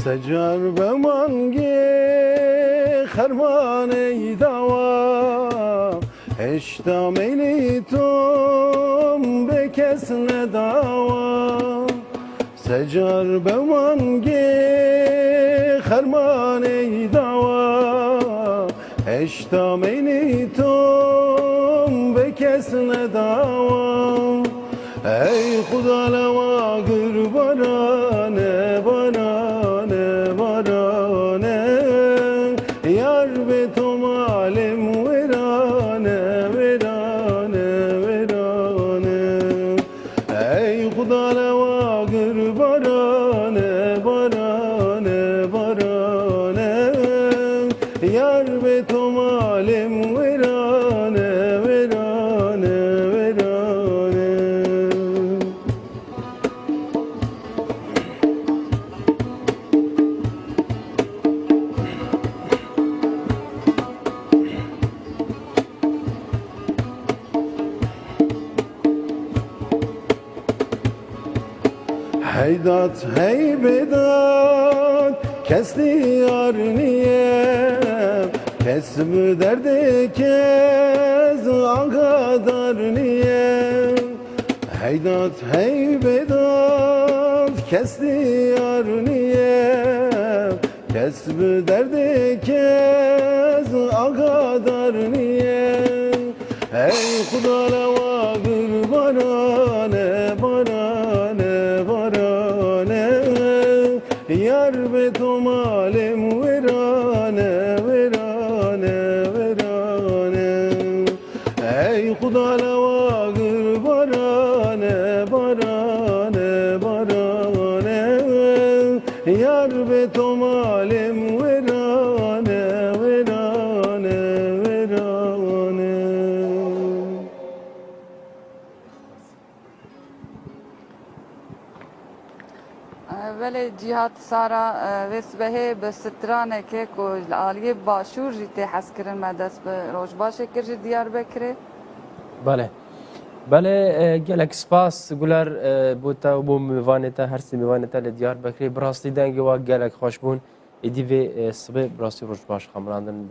سجار بمانگی خرمان ای دوا هشتا میلی توم به کس نداوا سجار بمانگی خرمان ای دوا هشتا میلی توم به کس نداوا ای خدا لوا قربانه بانانه بارانه یار به تو مالم ورانه ورانه ورانه ای خدا لوا قربانه بارانه بارانه یار به تو مالم ورانه ورانه ورانه هیدات هی بداد کس دیار نیه کس bu derdi kez ağadar niye Heydat hey bedat kes diyar niye kes bu derdi kez ağadar niye Ey kuda leva barane barane barane Yar be to malim verane verane verane Ey kuda leva barane barane barane Yar be to malim verane verane verane ولی جهات سارا وسبه بسترانه که کل عالیه باشور جیته حس کردن مدرس به روز باشه کرد دیار بکره. بله گلک سپاس گلر بوتا و بوم میوانتا هر سی میوانتا لدیار بکری براستی دنگ و گلک خوش بون ادیو صبح براستی روز باش خمراندن